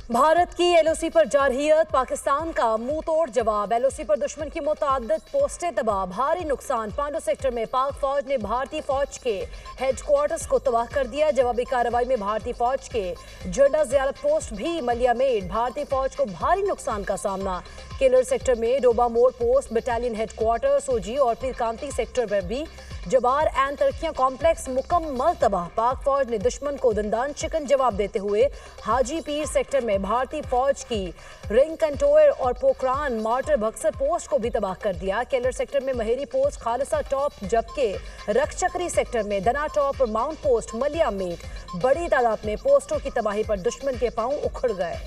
भारत की एलओसी पर जारहियत, पाकिस्तान का मुंह तोड़ जवाब। एलओसी पर दुश्मन की मुतअद्दिद पोस्टें तबाह, भारी नुकसान। पांडु सेक्टर में पाक फौज ने भारतीय फौज के हेडक्वार्टर्स को तबाह कर दिया। जवाबी कार्रवाई में भारतीय फौज के झंडा ज़ियारत पोस्ट भी मलिया मेड। भारतीय फौज को भारी नुकसान का सामना। केलर सेक्टर में डोबा मोड़ पोस्ट, बटालियन हेडक्वार्टर, सोजी और पीरकांती सेक्टर पर भी जवार एंड तरक्कियां कॉम्प्लेक्स मुकम्मल तबाह। पाक फौज ने दुश्मन को दंदान चिकन जवाब देते हुए हाजी पीर सेक्टर में भारतीय फौज की रिंग कंटोयर और पोखरान मार्टर बक्सर पोस्ट को भी तबाह कर दिया। केलर सेक्टर में महेरी पोस्ट, खालसा टॉप, जबकि रखचक्री सेक्टर में दना टॉप और माउंट पोस्ट मलिया मेट। बड़ी तादाद में पोस्टों की तबाही पर दुश्मन के पांव उखड़ गए।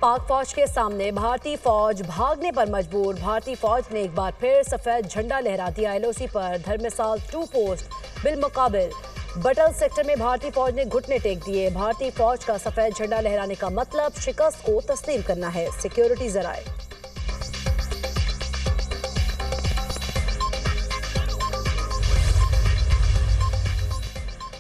पाक फौज के सामने भारतीय फौज भागने पर मजबूर। भारतीय फौज ने एक बार फिर सफेद झंडा लहरा दिया। एलओसी पर धर्मसाल 2 पोस्ट बिलमुकाबिल बटल सेक्टर में भारतीय फौज ने घुटने टेक दिए। भारतीय फौज का सफेद झंडा लहराने का मतलब शिकस्त को तस्लीम करना है। सिक्योरिटी जराए।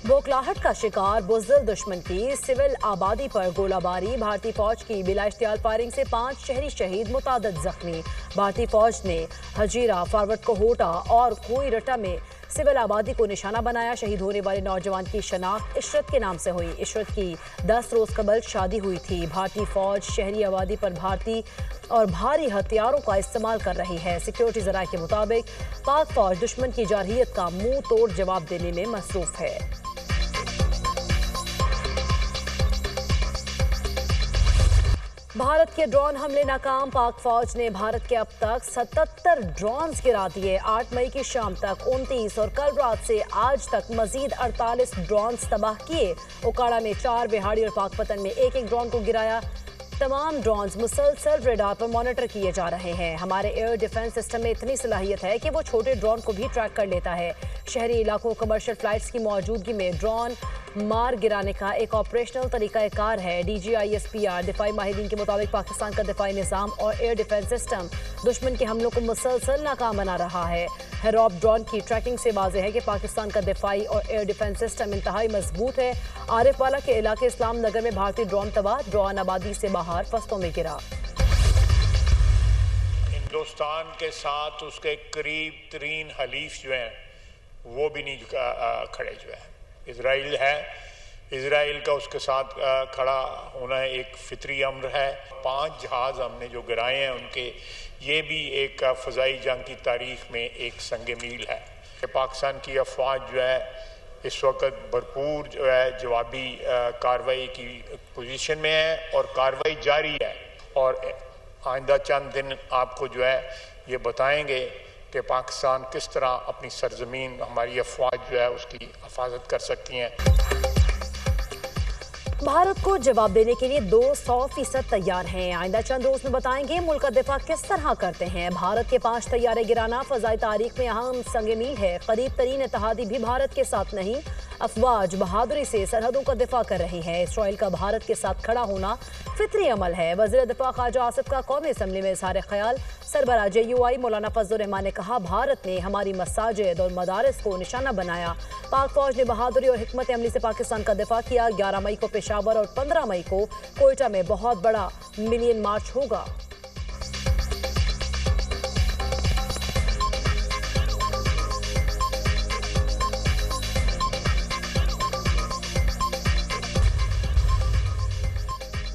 बौखलाहट का शिकार बुज़दिल दुश्मन की सिविल आबादी पर गोलाबारी। भारतीय फौज की बिला इश्तियाल फायरिंग से 5 शहरी शहीद, मुतादिद जख्मी। भारतीय फौज ने हजीरा, फॉरवर्ड कोहोटा और कोई रटा में सिविल आबादी को निशाना बनाया। शहीद होने वाले नौजवान की शनाख्त इशरत के नाम से हुई। इशरत की 10 रोज कबल शादी हुई थी। भारतीय फौज शहरी आबादी पर भारतीय और भारी हथियारों का इस्तेमाल कर रही है। सिक्योरिटी जराये के मुताबिक पाक फौज दुश्मन की जारहियत का मुंह तोड़ जवाब देने में मसरूफ है। भारत के ड्रोन हमले नाकाम। पाक फौज ने भारत के अब तक 77 ड्रोन्स गिरा दिए। 8 मई की शाम तक 29 और कल रात से आज तक मजीद 48 ड्रोन्स तबाह किए। ओकाड़ा में 4, बिहाड़ी और पाकपतन में एक ड्रोन को गिराया। तमाम ड्रोन्स मुसलसल रेडार पर मॉनिटर किए जा रहे हैं। हमारे एयर डिफेंस सिस्टम में इतनी सलाहियत है कि वो छोटे ड्रोन को भी ट्रैक कर लेता है। शहरी इलाकों, कमर्शियल फ्लाइट्स की मौजूदगी में ड्रोन मार गिराने का एक ऑपरेशनल तरीकाकार है। DGISPR दिफाई माहिरीन के मुताबिक पाकिस्तान का दिफाई निज़ाम और एयर डिफेंस सिस्टम दुश्मन के हमलों को मुसलसल नाकाम बना रहा है। हेरॉप ड्रोन की ट्रैकिंग से वाज़ेह है कि पाकिस्तान का दिफाई और एयर डिफेंस सिस्टम इंतहाई मजबूत है। आरिफ वाला के इलाके इस्लाम नगर में भारतीय ड्रोन तबाह, ड्रोन आबादी से बाहर फस्तों में गिरा। हिंदुस्तान के साथ उसके करीब तरीन हलीफ जो हैं वो भी नहीं खड़े जो है। इजराइल है, इजराइल का उसके साथ खड़ा होना एक फितरी अम्र है। 5 जहाज़ हमने जो गिराए हैं उनके, ये भी एक फ़ज़ाई जंग की तारीख़ में एक संग मील है कि पाकिस्तान की अफवाज जो है इस वक्त भरपूर जो है जवाबी कार्रवाई की पोजीशन में है और कार्रवाई जारी है। और आइंदा चंद दिन आपको जो है ये बताएंगे कि पाकिस्तान किस तरह अपनी सरजमीन, हमारी अफवाज जो है उसकी हिफाजत कर सकती हैं। भारत को जवाब देने के लिए 200% तैयार हैं। आइंदा चंद रोज में बताएंगे मुल्क का दिफा किस तरह करते हैं। भारत के 5 तैयारे गिराना फ़ज़ाई तारीख में अहम संग मील है। करीब तरीन इत्तेहादी भी भारत के साथ नहीं, अफवाज बहादुरी से सरहदों का दिफा कर रही है। इसराइल का भारत के साथ खड़ा होना फितरी अमल है। वज़ीर दिफा ख्वाजा आसिफ का कौमी असम्बली में इज़हार ख्याल। सरबराह JUI मौलाना फजलुर रहमान ने कहा, भारत ने हमारी मसाजिद और मदारिस को निशाना बनाया। पाक फौज ने बहादुरी और हिकमत अमली से पाकिस्तान का दिफा किया। 11 मई को पेशावर और 15 मई को कोयटा में बहुत बड़ा मिलियन मार्च होगा।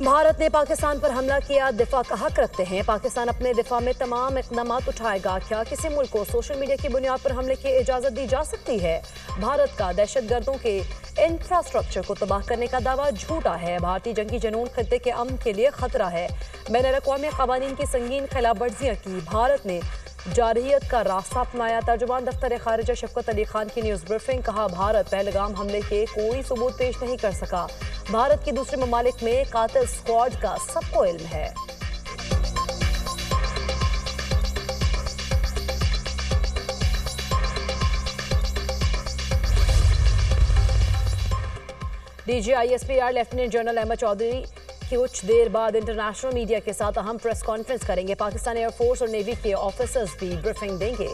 भारत ने पाकिस्तान पर हमला किया, दिफा का हक रखते हैं। पाकिस्तान अपने दिफा में तमाम इक़दाम उठाएगा। क्या किसी मुल्क को सोशल मीडिया की बुनियाद पर हमले की इजाज़त दी जा सकती है? भारत का दहशतगर्दों के इंफ्रास्ट्रक्चर को तबाह करने का दावा झूठा है। भारतीय जंगी जनून खत्ते के अमन के लिए खतरा है। बैनुल-अक़वामी क़वानीन की संगीन खिलाफवर्जियाँ की। भारत ने जारहियत का रास्ता अपनाया। तर्जुमान दफ्तर खारिजा शफकत अली खान की न्यूज़ ब्रीफिंग। कहा, भारत पहलगाम हमले के कोई सबूत पेश नहीं कर सका। भारत की दूसरे ममालिक में कातिल स्क्वाड का सबको इल्म है। DGISPR lieutenant general Ahmad Chaudhry कुछ देर बाद इंटरनेशनल मीडिया के साथ अहम प्रेस कॉन्फ्रेंस करेंगे। पाकिस्तान एयरफोर्स और नेवी के ऑफिसर्स भी ब्रीफिंग देंगे।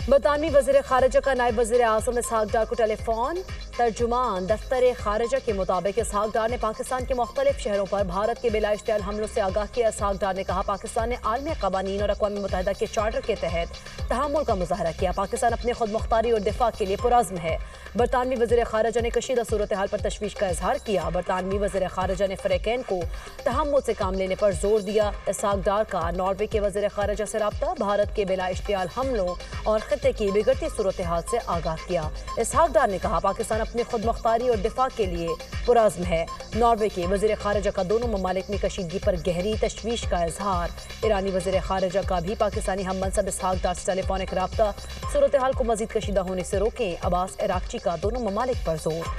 برطانوی وزیر خارجہ کا نائب وزیر اعظم اسحاق ڈار کو ٹیلی فون. ترجمان دفتر خارجہ کے مطابق اسحاق ڈار نے پاکستان کے مختلف شہروں پر بھارت کے بلا اشتعال حملوں سے آگاہ کیا. اسحاق ڈار نے کہا پاکستان نے عالمی قوانین اور اقوام متحدہ کے چارٹر کے تحت تحمل کا مظاہرہ کیا. پاکستان اپنی خود مختاری اور دفاع کے لیے پرعزم ہے. برطانوی وزیر خارجہ نے کشیدہ صورتحال پر تشویش کا اظہار کیا. برطانوی وزیر خارجہ نے فریقین کو تحمل سے کام لینے پر زور دیا. اسحاق ڈار کا ناروے کے وزیر خارجہ سے رابطہ. بھارت کے بلا اشتعال حملوں اور خطے کی بگڑتی صورتحال سے آگاہ کیا. اسحاق ڈار نے کہا پاکستان اپنی خود مختاری اور دفاع کے لیے پرعزم ہے. ناروے کے وزیر خارجہ کا دونوں ممالک میں کشیدگی پر گہری تشویش کا اظہار. ایرانی وزیر خارجہ کا بھی پاکستانی ہم منصب اسحاق ڈار سے ٹیلی فونک رابطہ. صورتحال کو مزید کشیدہ ہونے سے روکیں. عباس عراقچی کا دونوں ممالک پر زور.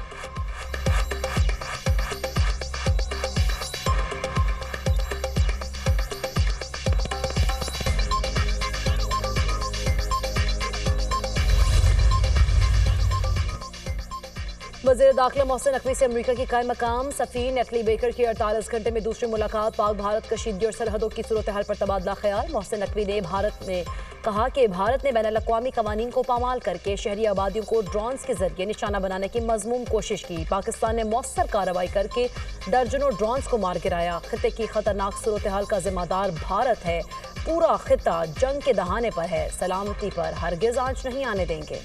وزیر داخلہ محسن نقوی سے امریکہ کی قائم مقام سفیر نیٹلی بیکر کی 48 گھنٹے میں دوسری ملاقات. پاک بھارت کشیدگی اور سرحدوں کی صورتحال پر تبادلہ خیال. محسن نقوی نے کہا کہ بھارت نے بین الاقوامی قوانین کو پامال کر کے شہری آبادیوں کو ڈرونز کے ذریعے نشانہ بنانے کی مذموم کوشش کی. پاکستان نے مؤثر کارروائی کر کے درجنوں ڈرونز کو مار گرایا. خطے کی خطرناک صورتحال کا ذمہ دار بھارت ہے. پورا خطہ جنگ کے دہانے پر ہے. سلامتی پر ہرگز آنچ نہیں آنے دیں گے.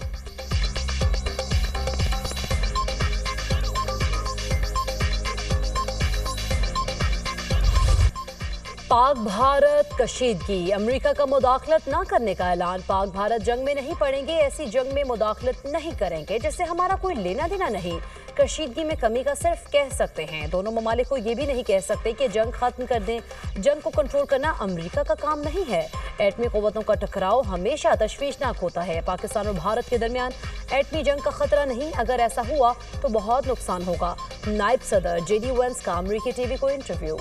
پاک بھارت کشیدگی. امریکہ کا مداخلت نہ کرنے کا اعلان. پاک بھارت جنگ میں نہیں پڑیں گے. ایسی جنگ میں مداخلت نہیں کریں گے جس سے ہمارا کوئی لینا دینا نہیں. کشیدگی میں کمی کا صرف کہہ سکتے ہیں. دونوں ممالک کو یہ بھی نہیں کہہ سکتے کہ جنگ ختم کر دیں. جنگ کو کنٹرول کرنا امریکہ کا کام نہیں ہے. ایٹمی قوتوں کا ٹکراؤ ہمیشہ تشویشناک ہوتا ہے. پاکستان اور بھارت کے درمیان ایٹمی جنگ کا خطرہ نہیں. اگر ایسا ہوا تو بہت نقصان ہوگا. نائب صدر جے ڈی وینس کا امریکی ٹی وی کو انٹرویو.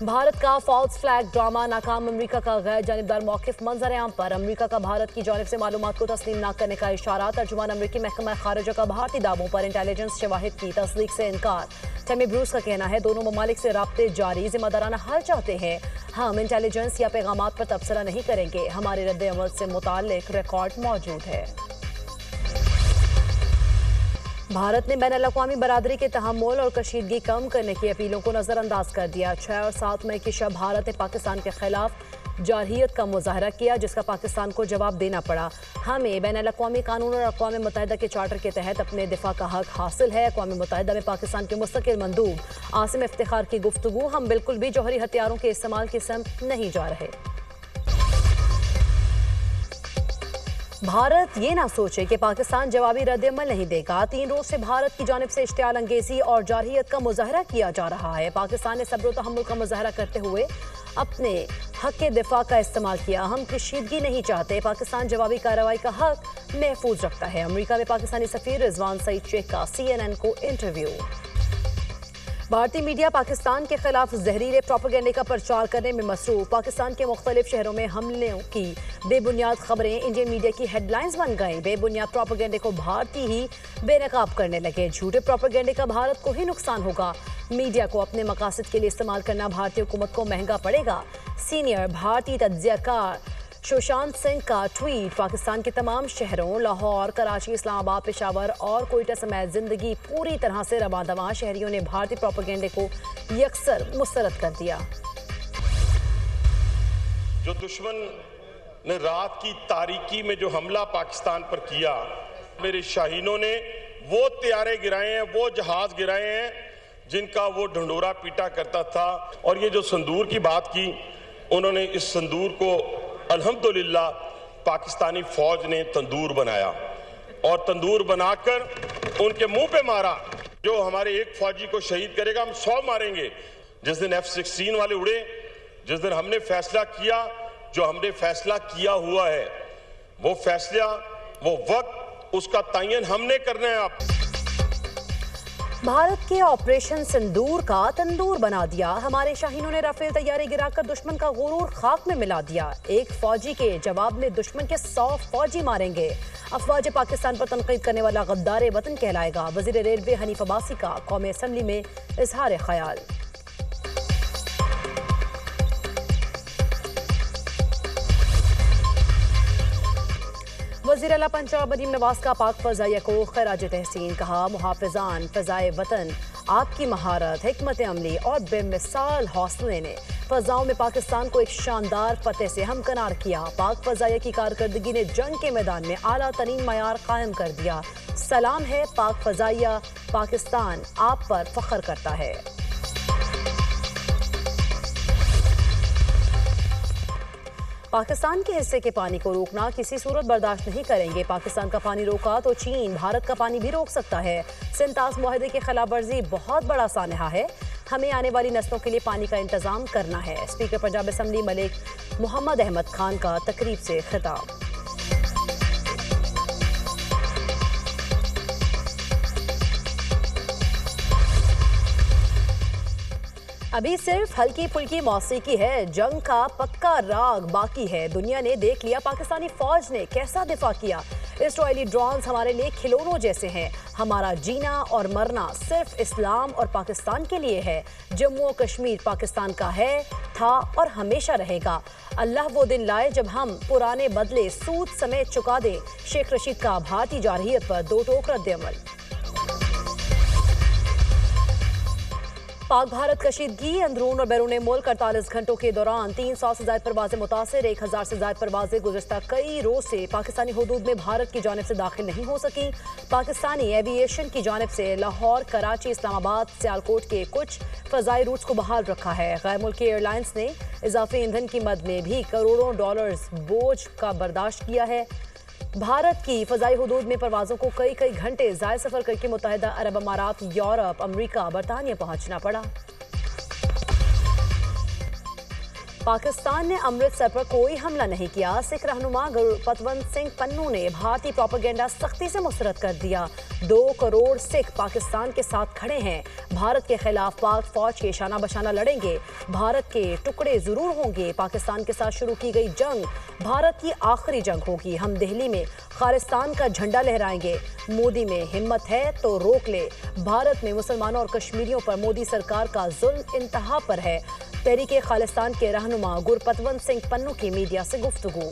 بھارت کا فالس فلیگ ڈرامہ ناکام. امریکہ کا غیر جانبدار موقف منظر عام پر. امریکہ کا بھارت کی جانب سے معلومات کو تسلیم نہ کرنے کا اشارہ. ترجمان امریکی محکمہ خارجہ کا بھارتی دعووں پر انٹیلیجنس شواہد کی تصدیق سے انکار. ٹیمی بروس کا کہنا ہے دونوں ممالک سے رابطے جاری. ذمہ دارانہ حل چاہتے ہیں. ہم انٹیلیجنس یا پیغامات پر تبصرہ نہیں کریں گے. ہمارے رد عمل سے متعلق ریکارڈ موجود ہے. بھارت نے بین الاقوامی برادری کے تحمل اور کشیدگی کم کرنے کی اپیلوں کو نظر انداز کر دیا. 6 اور 7 مئی کی شب بھارت نے پاکستان کے خلاف جارحیت کا مظاہرہ کیا جس کا پاکستان کو جواب دینا پڑا. ہمیں بین الاقوامی قانون اور اقوام متحدہ کے چارٹر کے تحت اپنے دفاع کا حق حاصل ہے. اقوام متحدہ میں پاکستان کے مستقل مندوب عاصم افتخار کی گفتگو. ہم بالکل بھی جوہری ہتھیاروں کے استعمال کی سمت نہیں جا رہے. بھارت یہ نہ سوچے کہ پاکستان جوابی رد عمل نہیں دے گا. 3 روز سے بھارت کی جانب سے اشتعال انگیزی اور جارحیت کا مظاہرہ کیا جا رہا ہے. پاکستان نے صبر و تحمل کا مظاہرہ کرتے ہوئے اپنے حق دفاع کا استعمال کیا. ہم کشیدگی نہیں چاہتے. پاکستان جوابی کارروائی کا حق محفوظ رکھتا ہے. امریکہ میں پاکستانی سفیر رضوان سعید شیخ کا CNN کو انٹرویو. بھارتی میڈیا پاکستان کے خلاف زہریلے پروپیگنڈے کا پرچار کرنے میں مصروف. پاکستان کے مختلف شہروں میں حملوں کی بے بنیاد خبریں انڈین میڈیا کی ہیڈ لائنز بن گئیں. بے بنیاد پروپیگنڈے کو بھارتی ہی بے نقاب کرنے لگے. جھوٹے پروپیگنڈے کا بھارت کو ہی نقصان ہوگا. میڈیا کو اپنے مقاصد کے لیے استعمال کرنا بھارتی حکومت کو مہنگا پڑے گا. سینئر بھارتی تجزیہ کار شوشانت سنگھ کا ٹویٹ. پاکستان کے تمام شہروں لاہور، کراچی، اسلام آباد، پشاور اور کوئٹہ سمیت زندگی پوری طرح سے رواں دواں. شہریوں نے بھارتی پروپیگنڈے کو یکسر مسترد کر دیا. جو دشمن نے رات کی تاریکی میں جو حملہ پاکستان پر کیا، میرے شاہینوں نے وہ طیارے گرائے ہیں، وہ جہاز گرائے ہیں جن کا وہ ڈھنڈورا پیٹا کرتا تھا. اور یہ جو صندور کی بات کی، انہوں نے اس صندور کو الحمدللہ پاکستانی فوج نے تندور بنایا اور تندور بنا کر ان کے منہ پہ مارا. جو ہمارے ایک فوجی کو شہید کرے گا ہم 100 ماریں گے. جس دن F-16 والے اڑے، جس دن ہم نے فیصلہ کیا، جو ہم نے فیصلہ کیا ہوا ہے، وہ فیصلہ، وہ وقت، اس کا تعین ہم نے کرنا ہے. آپ بھارت کے آپریشن سندور کا تندور بنا دیا. ہمارے شاہینوں نے رافیل طیارے گرا کر دشمن کا غرور خاک میں ملا دیا. ایک فوجی کے جواب میں دشمن کے 100 فوجی ماریں گے. افواج پاکستان پر تنقید کرنے والا غدار وطن کہلائے گا. وزیر ریلوے حنیف عباسی کا قومی اسمبلی میں اظہار خیال. वज़ीर आला पंजाब मरीम नवाज का पाक फ़ज़ाइया को खराज तहसीन, कहा मुहाफ़िज़ान फ़ज़ाए वतन आपकी महारत, हिकमत अमली और बेमिसाल हौसले ने फ़ज़ाओं में पाकिस्तान को एक शानदार फतेह से हमकनार किया। पाक फ़ज़ाइया की कारकर्दगी ने जंग के मैदान में आला तरीन मयार कायम कर दिया। सलाम है पाक फ़ज़ाइया, पाकिस्तान आप पर फ़ख्र करता है। पाकिस्तान के हिस्से के पानी को रोकना किसी सूरत बर्दाश्त नहीं करेंगे। पाकिस्तान का पानी रोका तो चीन भारत का पानी भी रोक सकता है। सिंतास मुआहदे की खिलाफ वर्जी बहुत बड़ा सानहा है। हमें आने वाली नस्लों के लिए पानी का इंतजाम करना है। स्पीकर पंजाब असम्बली मलिक मोहम्मद अहमद खान का तकरीब से खिताब। अभी सिर्फ हल्की फुल्की मौसीकी है, जंग का पक्का राग बाकी है। दुनिया ने देख लिया पाकिस्तानी फौज ने कैसा दिफा किया। इसराइली ड्रोन्स हमारे लिए खिलौनों जैसे हैं। हमारा जीना और मरना सिर्फ इस्लाम और पाकिस्तान के लिए है। जम्मू और कश्मीर पाकिस्तान का है, था और हमेशा रहेगा। अल्लाह वो दिन लाए जब हम पुराने बदले सूद समेत चुका दें। शेख रशीद का भारतीय जारहियत पर दो टोक रद्द-ए-अमल। पाक भारत कशीदगी अंदरून और बैरून मुल्क 48 घंटों के दौरान 300 से ज्यादा परवाजें मुतासिर। 1000 से ज्यादा परवाजें गुज़श्ता कई रोज से पाकिस्तानी हुदूद में भारत की जानिब से दाखिल नहीं हो सकी। पाकिस्तानी एविएशन की जानिब से लाहौर, कराची, इस्लामाबाद, सियालकोट के कुछ फ़ज़ाई रूट्स को बहाल रखा है। गैर मुल्की एयरलाइंस ने इजाफी ईंधन की मद में भी करोड़ों डॉलर्स बोझ का बर्दाश्त किया है। भारत की फ़ज़ाई हुदूद में परवाज़ों को कई घंटे ज़ायद सफ़र करके मुत्तहिदा अरब अमारात, यूरोप, अमरीका, बरतानिया पहुंचना पड़ा। पाकिस्तान ने अमृतसर पर कोई हमला नहीं किया। सिख रहनुमा गुरपतवंत सिंह पन्नू ने भारतीय प्रोपेगेंडा सख्ती से मुस्तरद कर दिया। 2 करोड़ सिख पाकिस्तान के साथ खड़े हैं। भारत के खिलाफ पाक फौज के शाना बशाना लड़ेंगे। भारत के टुकड़े जरूर होंगे। पाकिस्तान के साथ शुरू की गई जंग भारत की आखिरी जंग होगी। हम दिल्ली में खालिस्तान का झंडा लहराएंगे। मोदी में हिम्मत है तो रोक ले। भारत में मुसलमानों और कश्मीरियों पर मोदी सरकार का जुल्म इंतहा पर है। तहरीके खालिस्तान के रहनुमा गुरपतवंत सिंह पन्नू की मीडिया से गुफ्तगू।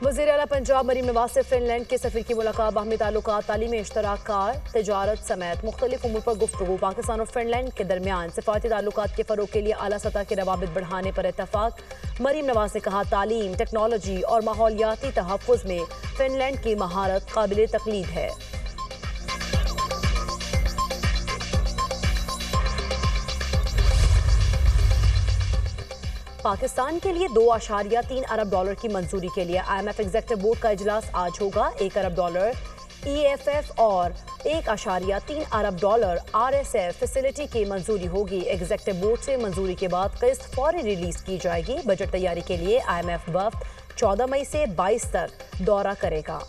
वज़ीर आला पंजाब मरीम नवाज से फिनलैंड के सफ़ीर की मुलाकात। बाहमी ताल्लुकात, तालीमी इश्तराकार, तिजारत समेत मुख्तलिफ उमूर पर गुफ्तगू। पाकिस्तान और फिनलैंड के दरमियान सिफारती ताल्लुकात के फ़रोग़ के लिए आला सतह के रवाबित बढ़ाने पर इत्तफ़ाक़। मरीम नवाज ने कहा, तालीम, टेक्नोलॉजी और माहौलियाती तहफ़्फ़ुज़ में फिनलैंड की महारत काबिल तक़लीद है। पाकिस्तान के लिए 2.3 अरब डॉलर की मंजूरी के लिए IMF एग्जीक्यूटिव बोर्ड का इजलास आज होगा। 1 अरब डॉलर EFF और 1.3 अरब डॉलर RSF फैसिलिटी की मंजूरी होगी। एग्जीक्यूटिव बोर्ड से मंजूरी के बाद किस्त फौरी रिलीज की जाएगी। बजट तैयारी के लिए IMF वफ्द 14 मई से 22 तक दौरा करेगा।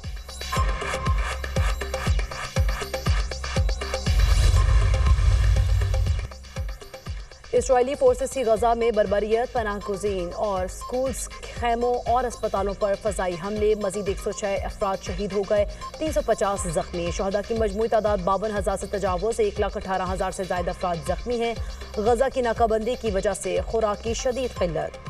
इसराइली फोर्सेस की गजा में बर्बरियत, पनाह गुज़ीन और स्कूल्स, खैमों और अस्पतालों पर फ़ज़ाई हमले। मज़ीद 106 अफराद शहीद हो गए, 350 ज़ख्मी। शहदा की मजमूई तादाद 52,000 से तजावुज़, 1,18,000 से ज़ायद अफराद ज़ख्मी हैं। गजा की नाकाबंदी की वजह से खुराक की शदीद किल्लत।